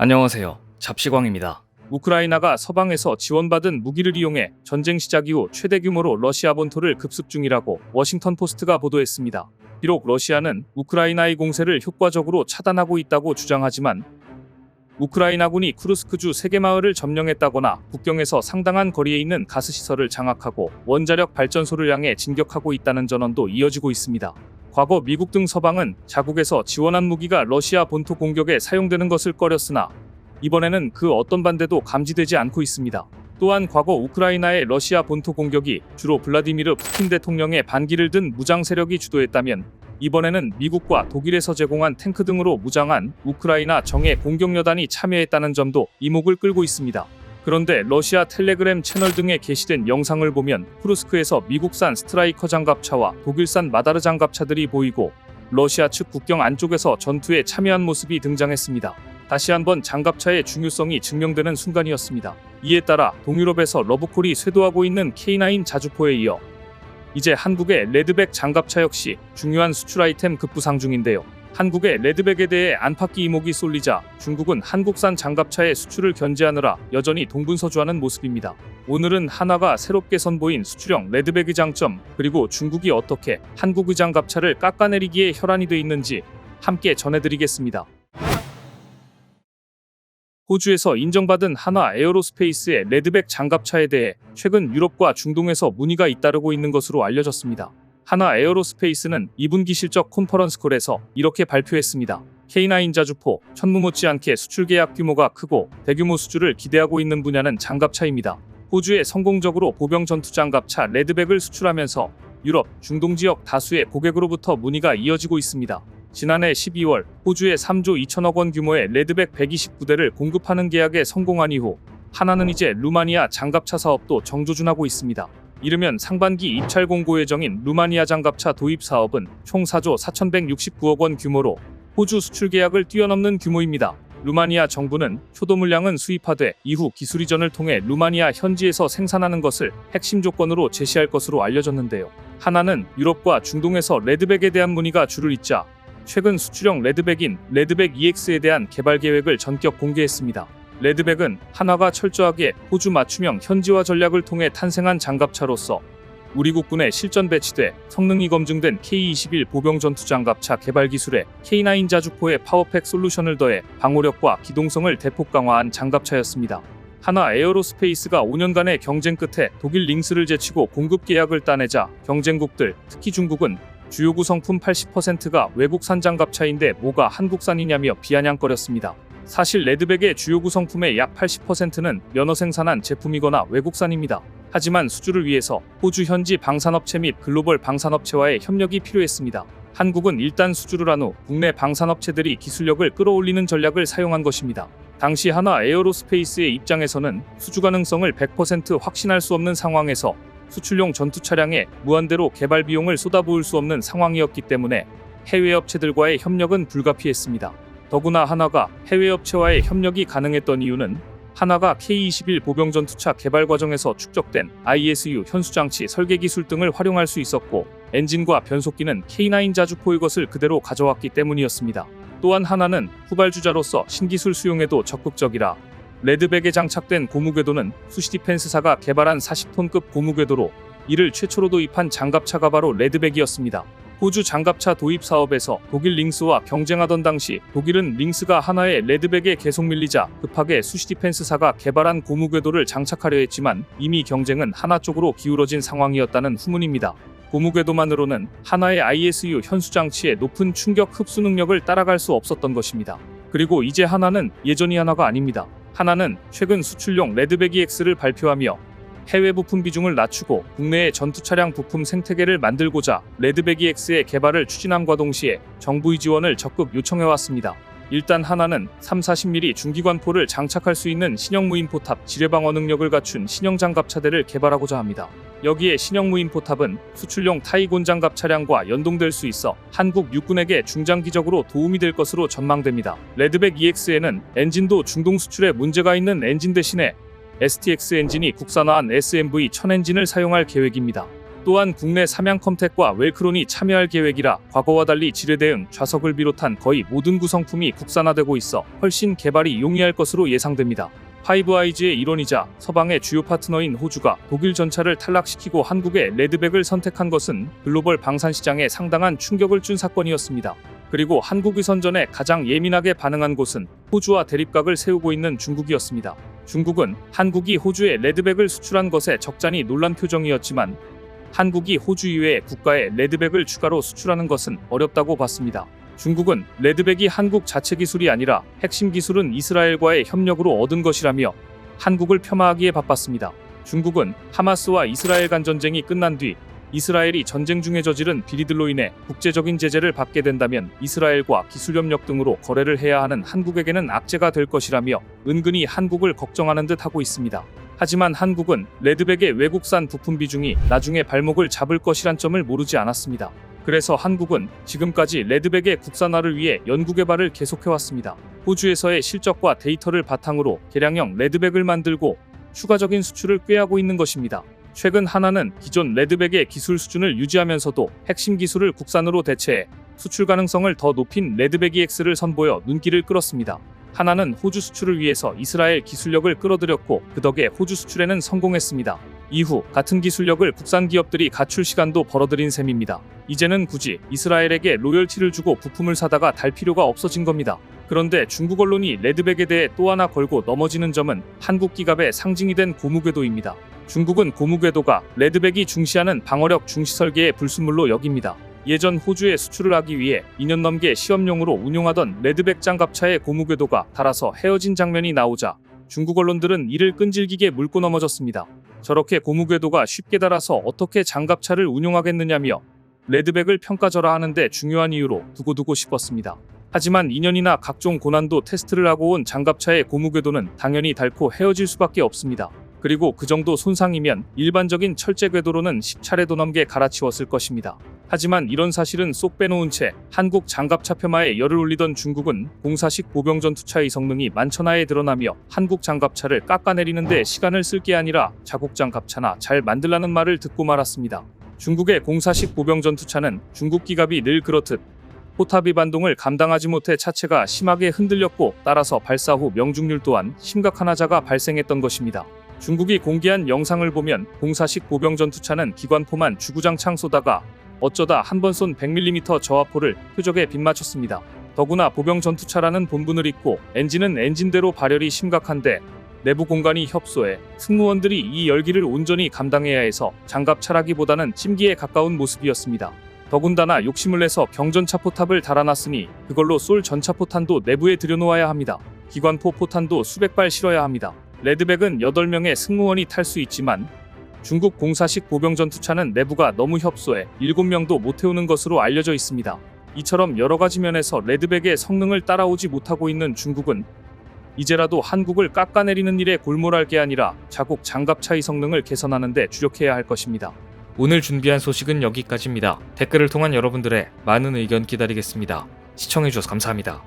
안녕하세요. 잡시광입니다. 우크라이나가 서방에서 지원받은 무기를 이용해 전쟁 시작 이후 최대 규모로 러시아 본토를 급습 중이라고 워싱턴 포스트가 보도했습니다. 비록 러시아는 우크라이나의 공세를 효과적으로 차단하고 있다고 주장하지만 우크라이나군이 쿠르스크주 3개 마을을 점령했다거나 국경에서 상당한 거리에 있는 가스시설을 장악하고 원자력 발전소를 향해 진격하고 있다는 전언도 이어지고 있습니다. 과거 미국 등 서방은 자국에서 지원한 무기가 러시아 본토 공격에 사용되는 것을 꺼렸으나 이번에는 그 어떤 반대도 감지되지 않고 있습니다. 또한 과거 우크라이나의 러시아 본토 공격이 주로 블라디미르 푸틴 대통령의 반기를 든 무장 세력이 주도했다면 이번에는 미국과 독일에서 제공한 탱크 등으로 무장한 우크라이나 정예 공격여단이 참여했다는 점도 이목을 끌고 있습니다. 그런데 러시아 텔레그램 채널 등에 게시된 영상을 보면 쿠르스크에서 미국산 스트라이커 장갑차와 독일산 마다르 장갑차들이 보이고 러시아 측 국경 안쪽에서 전투에 참여한 모습이 등장했습니다. 다시 한번 장갑차의 중요성이 증명되는 순간이었습니다. 이에 따라 동유럽에서 러브콜이 쇄도하고 있는 K9 자주포에 이어 이제 한국의 레드백 장갑차 역시 중요한 수출 아이템 급부상 중인데요. 한국의 레드백에 대해 안팎의 이목이 쏠리자 중국은 한국산 장갑차의 수출을 견제하느라 여전히 동분서주하는 모습입니다. 오늘은 한화가 새롭게 선보인 수출형 레드백의 장점, 그리고 중국이 어떻게 한국의 장갑차를 깎아내리기에 혈안이 돼 있는지 함께 전해드리겠습니다. 호주에서 인정받은 한화 에어로스페이스의 레드백 장갑차에 대해 최근 유럽과 중동에서 문의가 잇따르고 있는 것으로 알려졌습니다. 한화 에어로스페이스는 2분기 실적 컨퍼런스콜에서 이렇게 발표했습니다. K9 자주포, 천무 못지않게 수출 계약 규모가 크고 대규모 수주를 기대하고 있는 분야는 장갑차입니다. 호주에 성공적으로 보병 전투 장갑차 레드백을 수출하면서 유럽, 중동 지역 다수의 고객으로부터 문의가 이어지고 있습니다. 지난해 12월 호주에 3조 2천억 원 규모의 레드백 129대를 공급하는 계약에 성공한 이후 한화는 이제 루마니아 장갑차 사업도 정조준하고 있습니다. 이르면 상반기 입찰 공고 예정인 루마니아 장갑차 도입 사업은 총 4조 4,169억 원 규모로 호주 수출 계약을 뛰어넘는 규모입니다. 루마니아 정부는 초도 물량은 수입하되 이후 기술 이전을 통해 루마니아 현지에서 생산하는 것을 핵심 조건으로 제시할 것으로 알려졌는데요. 한화는 유럽과 중동에서 레드백에 대한 문의가 줄을 잇자 최근 수출형 레드백인 레드백 EX에 대한 개발 계획을 전격 공개했습니다. 레드백은 한화가 철저하게 호주 맞춤형 현지화 전략을 통해 탄생한 장갑차로서 우리 국군에 실전 배치돼 성능이 검증된 K-21 보병 전투 장갑차 개발 기술에 K9 자주포의 파워팩 솔루션을 더해 방호력과 기동성을 대폭 강화한 장갑차였습니다. 한화 에어로스페이스가 5년간의 경쟁 끝에 독일 링스를 제치고 공급 계약을 따내자 경쟁국들, 특히 중국은 주요 구성품 80%가 외국산 장갑차인데 뭐가 한국산이냐며 비아냥거렸습니다. 사실 레드백의 주요 구성품의 약 80%는 면허 생산한 제품이거나 외국산입니다. 하지만 수주를 위해서 호주 현지 방산업체 및 글로벌 방산업체와의 협력이 필요했습니다. 한국은 일단 수주를 한 후 국내 방산업체들이 기술력을 끌어올리는 전략을 사용한 것입니다. 당시 한화 에어로스페이스의 입장에서는 수주 가능성을 100% 확신할 수 없는 상황에서 수출용 전투 차량에 무한대로 개발 비용을 쏟아부을 수 없는 상황이었기 때문에 해외 업체들과의 협력은 불가피했습니다. 더구나 한화가 해외 업체와의 협력이 가능했던 이유는 한화가 K-21 보병 전투차 개발 과정에서 축적된 ISU 현수장치 설계 기술 등을 활용할 수 있었고 엔진과 변속기는 K9 자주포의 것을 그대로 가져왔기 때문이었습니다. 또한 한화는 후발주자로서 신기술 수용에도 적극적이라 레드백에 장착된 고무궤도는 수시디펜스사가 개발한 40톤급 고무궤도로 이를 최초로 도입한 장갑차가 바로 레드백이었습니다. 호주 장갑차 도입 사업에서 독일 링스와 경쟁하던 당시 독일은 링스가 한화의 레드백에 계속 밀리자 급하게 수시디펜스사가 개발한 고무궤도를 장착하려 했지만 이미 경쟁은 한화 쪽으로 기울어진 상황이었다는 후문입니다. 고무궤도만으로는 한화의 ISU 현수장치의 높은 충격 흡수 능력을 따라갈 수 없었던 것입니다. 그리고 이제 한화는 예전이 한화가 아닙니다. 한화는 최근 수출용 레드백 EX를 발표하며 해외 부품 비중을 낮추고 국내의 전투 차량 부품 생태계를 만들고자 레드백 EX의 개발을 추진함과 동시에 정부의 지원을 적극 요청해왔습니다. 일단 한화는 340mm 중기관포를 장착할 수 있는 신형 무인포탑 지뢰방어 능력을 갖춘 신형 장갑차대를 개발하고자 합니다. 여기에 신형 무인포탑은 수출용 타이곤 장갑 차량과 연동될 수 있어 한국 육군에게 중장기적으로 도움이 될 것으로 전망됩니다. 레드백 EX에는 엔진도 중동 수출에 문제가 있는 엔진 대신에 STX 엔진이 국산화한 SMV 1000 엔진을 사용할 계획입니다. 또한 국내 삼양컴텍과 웰크론이 참여할 계획이라 과거와 달리 지뢰 대응 좌석을 비롯한 거의 모든 구성품이 국산화되고 있어 훨씬 개발이 용이할 것으로 예상됩니다. 파이브아이즈의 일원이자 서방의 주요 파트너인 호주가 독일 전차를 탈락시키고 한국의 레드백을 선택한 것은 글로벌 방산 시장에 상당한 충격을 준 사건이었습니다. 그리고 한국이 선전에 가장 예민하게 반응한 곳은 호주와 대립각을 세우고 있는 중국이었습니다. 중국은 한국이 호주에 레드백을 수출한 것에 적잖이 놀란 표정이었지만 한국이 호주 이외의 국가에 레드백을 추가로 수출하는 것은 어렵다고 봤습니다. 중국은 레드백이 한국 자체 기술이 아니라 핵심 기술은 이스라엘과의 협력으로 얻은 것이라며 한국을 폄하하기에 바빴습니다. 중국은 하마스와 이스라엘 간 전쟁이 끝난 뒤 이스라엘이 전쟁 중에 저지른 비리들로 인해 국제적인 제재를 받게 된다면 이스라엘과 기술 협력 등으로 거래를 해야 하는 한국에게는 악재가 될 것이라며 은근히 한국을 걱정하는 듯 하고 있습니다. 하지만 한국은 레드백의 외국산 부품 비중이 나중에 발목을 잡을 것이란 점을 모르지 않았습니다. 그래서 한국은 지금까지 레드백의 국산화를 위해 연구개발을 계속해왔습니다. 호주에서의 실적과 데이터를 바탕으로 개량형 레드백을 만들고 추가적인 수출을 꾀하고 있는 것입니다. 최근 하나는 기존 레드백의 기술 수준을 유지하면서도 핵심 기술을 국산으로 대체해 수출 가능성을 더 높인 레드백 EX를 선보여 눈길을 끌었습니다. 하나는 호주 수출을 위해서 이스라엘 기술력을 끌어들였고 그 덕에 호주 수출에는 성공했습니다. 이후 같은 기술력을 국산 기업들이 갖출 시간도 벌어들인 셈입니다. 이제는 굳이 이스라엘에게 로열티를 주고 부품을 사다가 달 필요가 없어진 겁니다. 그런데 중국 언론이 레드백에 대해 또 하나 걸고 넘어지는 점은 한국 기갑의 상징이 된 고무궤도입니다. 중국은 고무궤도가 레드백이 중시하는 방어력 중시 설계의 불순물로 여깁니다. 예전 호주에 수출을 하기 위해 2년 넘게 시험용으로 운용하던 레드백 장갑차의 고무궤도가 닳아서 헤어진 장면이 나오자 중국 언론들은 이를 끈질기게 물고 넘어졌습니다. 저렇게 고무궤도가 쉽게 닳아서 어떻게 장갑차를 운용하겠느냐며 레드백을 평가절하하는데 중요한 이유로 두고두고 싶었습니다. 하지만 2년이나 각종 고난도 테스트를 하고 온 장갑차의 고무궤도는 당연히 닳고 헤어질 수밖에 없습니다. 그리고 그 정도 손상이면 일반적인 철제 궤도로는 10차례도 넘게 갈아치웠을 것입니다. 하지만 이런 사실은 쏙 빼놓은 채 한국 장갑차 폄하에 열을 올리던 중국은 공사식 보병전투차의 성능이 만천하에 드러나며 한국 장갑차를 깎아내리는 데 시간을 쓸 게 아니라 자국 장갑차나 잘 만들라는 말을 듣고 말았습니다. 중국의 공사식 보병전투차는 중국 기갑이 늘 그렇듯 포탑이 반동을 감당하지 못해 차체가 심하게 흔들렸고 따라서 발사 후 명중률 또한 심각한 하자가 발생했던 것입니다. 중국이 공개한 영상을 보면 공사식 보병전투차는 기관포만 주구장창 쏘다가 어쩌다 한 번 쏜 100mm 저하포를 표적에 빗맞췄습니다. 더구나 보병전투차라는 본분을 잊고 엔진은 엔진대로 발열이 심각한데 내부 공간이 협소해 승무원들이 이 열기를 온전히 감당해야 해서 장갑차라기보다는 찜기에 가까운 모습이었습니다. 더군다나 욕심을 내서 경전차 포탑을 달아놨으니 그걸로 쏠 전차 포탄도 내부에 들여놓아야 합니다. 기관포 포탄도 수백 발 실어야 합니다. 레드백은 8명의 승무원이 탈 수 있지만 중국 공사식 보병전투차는 내부가 너무 협소해 7명도 못 태우는 것으로 알려져 있습니다. 이처럼 여러 가지 면에서 레드백의 성능을 따라오지 못하고 있는 중국은 이제라도 한국을 깎아내리는 일에 골몰할 게 아니라 자국 장갑차의 성능을 개선하는 데 주력해야 할 것입니다. 오늘 준비한 소식은 여기까지입니다. 댓글을 통한 여러분들의 많은 의견 기다리겠습니다. 시청해주셔서 감사합니다.